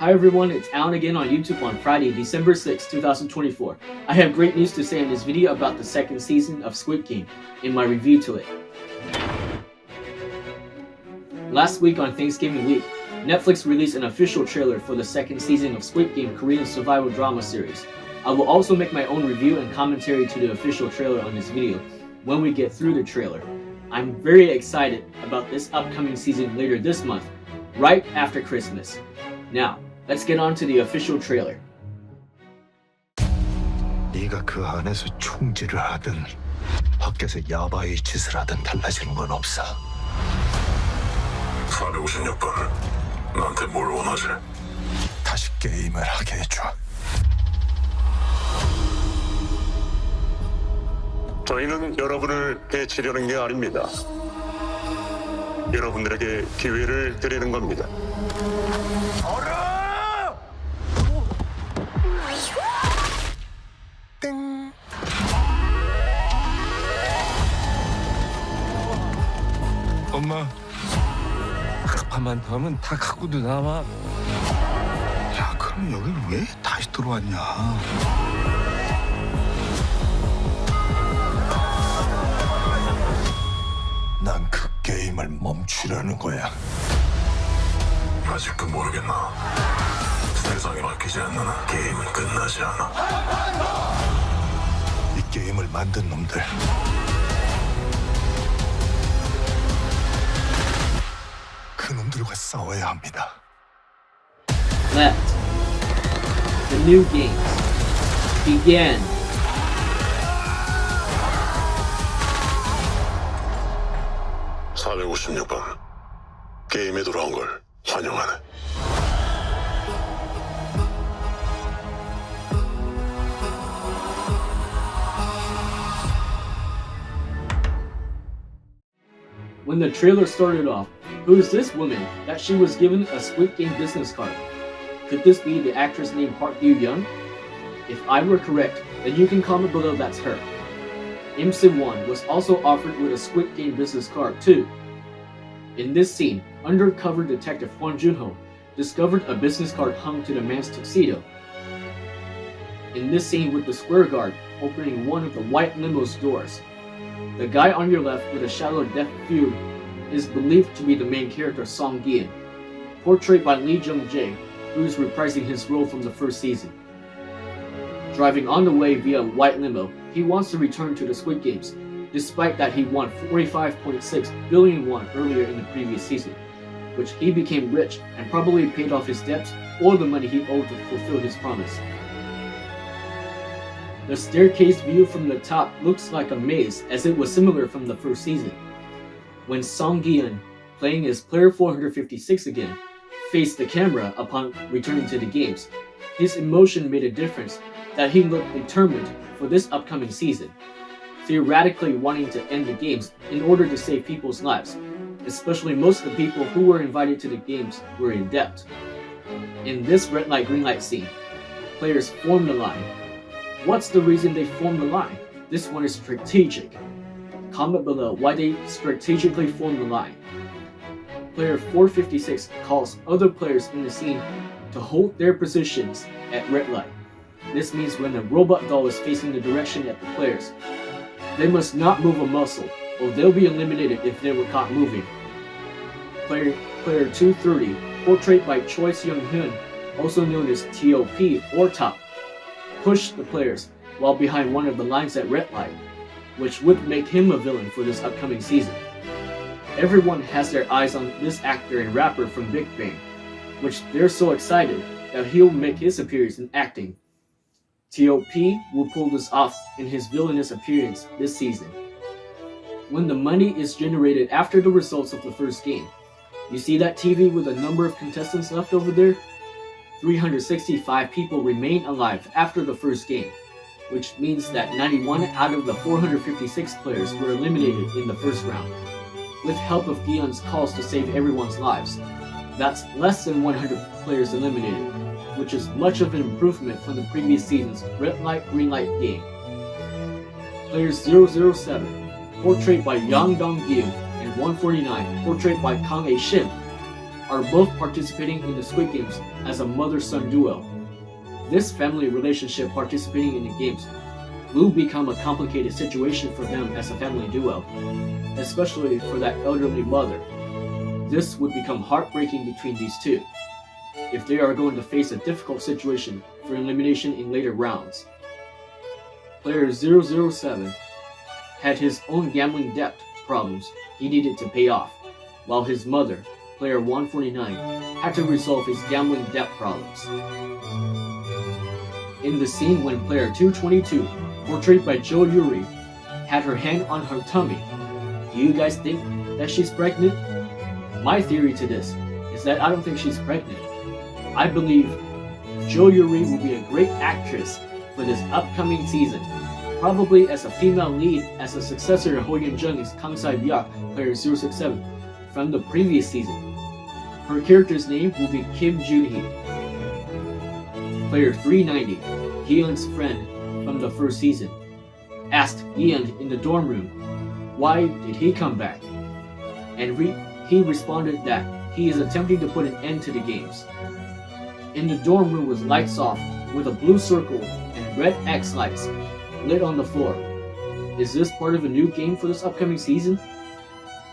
Hi everyone, it's Alan again on YouTube on Friday, December 6, 2024. I have great news to say in this video about the second season of Squid Game, in my review to it. Last week on Thanksgiving week, Netflix released an official trailer for the second season of Squid Game Korean survival drama series. I will also make my own review and commentary to the official trailer on this video when we get through the trailer. I'm very excited about this upcoming season later this month, right after Christmas. Now, let's get on to the official trailer. 네가 그 안에서 총질을 하든 밖에서 야바이 짓을 하든 달라지는 건 없어. 456번, 나한테 뭘 원하지? 다시 게임을 하게 해줘. 저희는 여러분을 해치려는 게 아닙니다. 여러분들에게 기회를 드리는 겁니다. 땡. 엄마. 하루만 더 하면 다 갖고도 남아. 야, 그럼 여길 왜 다시 들어왔냐? 난 그 게임을 멈추려는 거야. 아직도 모르겠나? 세상이 바뀌지 않는 한 게임은 끝나지 않아. 이 게임을 만든 놈들. 그 놈들과 싸워야 합니다. Left. The new games. Begin. (456번) 게임에 돌아온 걸 환영하네. When the trailer started off, who is this woman that she was given a Squid Game business card? Could this be the actress named Park Yoo-young? If I were correct, then you can comment below that's her. Im Si-won was also offered with a Squid Game business card too. In this scene, undercover detective Seong Gi-hun discovered a business card hung to the man's tuxedo. In this scene with the square guard opening one of the white limo's doors, the guy on your left with a shallow depth view is believed to be the main character Seong Gi-hun, portrayed by Lee Jung-jae, who is reprising his role from the first season. Driving on the way via a white limo, he wants to return to the Squid Games, despite that he won 45.6 billion won earlier in the previous season, which he became rich and probably paid off his debts or the money he owed to fulfill his promise. The staircase view from the top looks like a maze, as it was similar from the first season. When Seong Gi-hun, playing as player 456 again, faced the camera upon returning to the games, his emotion made a difference that he looked determined for this upcoming season, theoretically wanting to end the games in order to save people's lives, especially most of the people who were invited to the games were in debt. In this red light green light scene, players formed the line. What's the reason they formed the line? This one is strategic. Comment below why they strategically formed the line. Player 456 calls other players in the scene to hold their positions at red light. This means when the robot doll is facing the direction at the players, they must not move a muscle, or they'll be eliminated if they were caught moving. Player 230, portrayed by Choi Seong-gi-hun, also known as TOP or Top, pushed the players while behind one of the lines at red light, which would make him a villain for this upcoming season. Everyone has their eyes on this actor and rapper from Big Bang, which they're so excited that he'll make his appearance in acting. TOP will pull this off in his villainous appearance this season. When the money is generated after the results of the first game, you see that TV with a number of contestants left over there? 365 people remain alive after the first game, which means that 91 out of the 456 players were eliminated in the first round, with help of Gi-hun's calls to save everyone's lives. That's less than 100 players eliminated, which is much of an improvement from the previous season's red light green light game. Player 007, portrayed by Yang Dong-gyu, and 149, portrayed by Kang A-shim, are both participating in the Squid Games as a mother-son duo. This family relationship participating in the games will become a complicated situation for them as a family duo, especially for that elderly mother. This would become heartbreaking between these two, if they are going to face a difficult situation for elimination in later rounds. Player 007 had his own gambling debt problems he needed to pay off, while his mother, player 149, had to resolve his gambling debt problems. In the scene when player 222, portrayed by Jo Yuri, had her hand on her tummy, do you guys think that she's pregnant? My theory to this is that I don't think she's pregnant. I believe Jo Yuri will be a great actress for this upcoming season, probably as a female lead as a successor to Ho Yeon-jung's Kang Sai-byak, player 067, from the previous season. Her character's name will be Kim Jun-hee. Player 390, Gi-hun's friend from the first season, asked Gi-hun in the dorm room, why did he come back? And he responded that he is attempting to put an end to the games. In the dorm room was lights off with a blue circle and red X lights lit on the floor. Is this part of a new game for this upcoming season?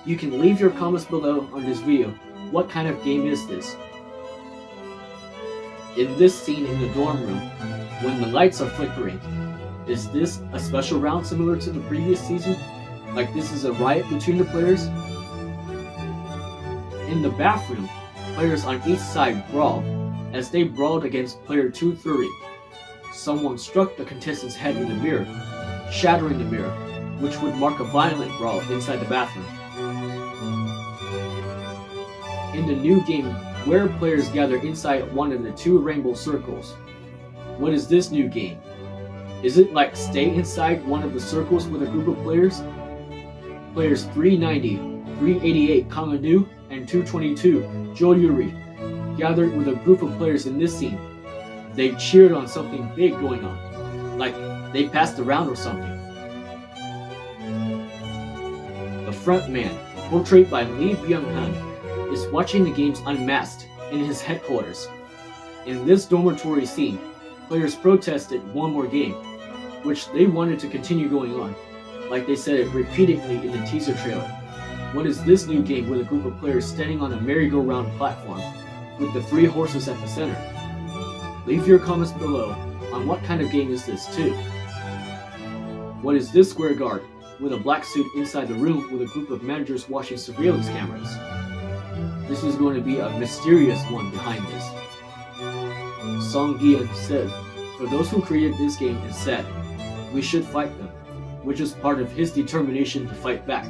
You can leave your comments below on this video. What kind of game is this? In this scene in the dorm room, when the lights are flickering, is this a special round similar to the previous season? Like this is a riot between the players? In the bathroom, players on each side brawled as they brawled against player 230. Someone struck the contestant's head in the mirror, shattering the mirror, which would mark a violent brawl inside the bathroom. In the new game, where players gather inside one of the two rainbow circles. What is this new game? Is it like stay inside one of the circles with a group of players? Players 390, 388 Kang Eun-woo, and 222 Jo Yuri gathered with a group of players in this scene. They cheered on something big going on, like they passed around or something. The front man, portrayed by Lee Byung-hun, is watching the games unmasked in his headquarters. In this dormitory scene, players protested one more game, which they wanted to continue going on, like they said it repeatedly in the teaser trailer. What is this new game with a group of players standing on a merry-go-round platform with the three horses at the center? Leave your comments below on what kind of game is this too. What is this square guard with a black suit inside the room with a group of managers watching surveillance cameras? This is going to be a mysterious one behind this. Seong Gi-hun said, for those who created this game and said, we should fight them, which is part of his determination to fight back.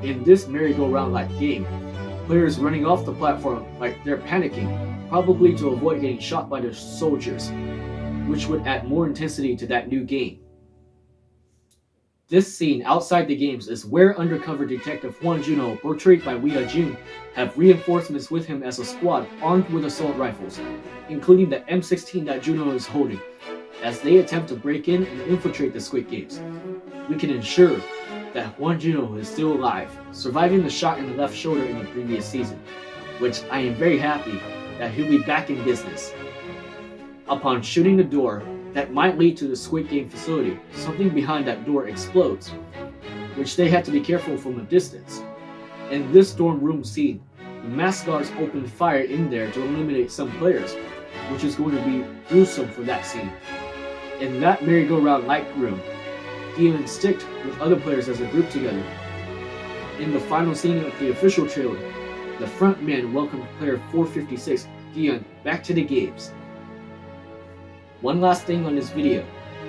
In this merry-go-round-like game, players running off the platform like they're panicking, probably to avoid getting shot by the soldiers, which would add more intensity to that new game. This scene outside the games is where undercover detective Hwang Jun-ho, portrayed by Wee Ah-jun, have reinforcements with him as a squad armed with assault rifles, including the M16 that Jun-ho is holding, as they attempt to break in and infiltrate the Squid Games. We can ensure that Hwang Jun-ho is still alive, surviving the shot in the left shoulder in the previous season, which I am very happy that he'll be back in business. Upon shooting the door that might lead to the Squid Game facility, something behind that door explodes, which they had to be careful from a distance. In this dorm room scene, the masked guards opened fire in there to eliminate some players, which is going to be gruesome for that scene. In that merry-go-round light room, Gi-hun sticked with other players as a group together. In the final scene of the official trailer, the front man welcomed player 456, Gi-hun, back to the games. One last thing on this video,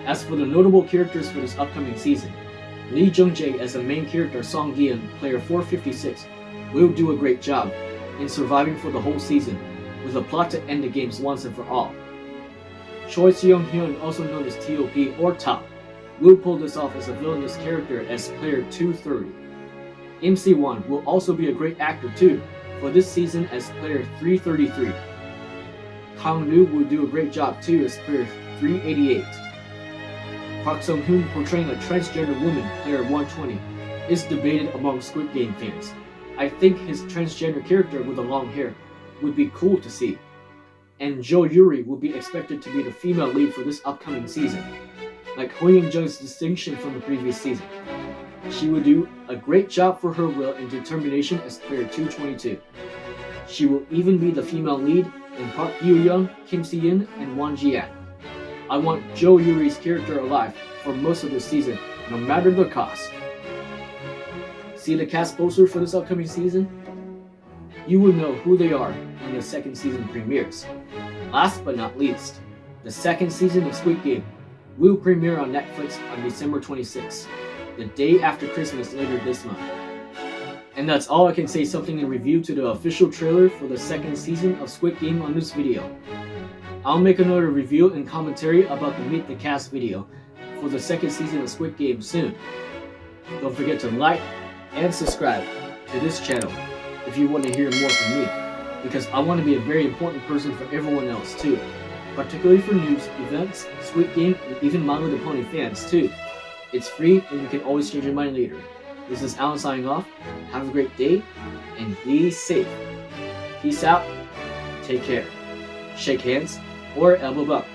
as for the notable characters for this upcoming season, Lee Jung-jae as the main character Seong Gi-hun, player 456, will do a great job in surviving for the whole season, with a plot to end the games once and for all. Choi Seong-hyun, also known as TOP or Top, will pull this off as a villainous character as player 230. MC1 will also be a great actor too for this season as player 333. Kang Nu will do a great job too as player 388. Park Sung-hoon portraying a transgender woman, player 120, is debated among Squid Game fans. I think his transgender character with the long hair would be cool to see. And Jo Yuri will be expected to be the female lead for this upcoming season, like Ho Young-jung's distinction from the previous season. She will do a great job for her will and determination as player 222. She will even be the female lead in Park Yoo-young, Kim Si-in, and Won Ji-an. I want Jo Yuri's character alive for most of the season, no matter the cost. See the cast poster for this upcoming season? You will know who they are when the second season premieres. Last but not least, the second season of Squid Game will premiere on Netflix on December 26th, the day after Christmas later this month. And that's all I can say something in review to the official trailer for the second season of Squid Game on this video. I'll make another review and commentary about the Meet the Cast video for the second season of Squid Game soon. Don't forget to like and subscribe to this channel if you want to hear more from me, because I want to be a very important person for everyone else too, particularly for news, events, Squid Game, and even My Little Pony fans too. It's free and you can always change your mind later. This is Alan signing off. Have a great day and be safe. Peace out. Take care. Shake hands or elbow bump.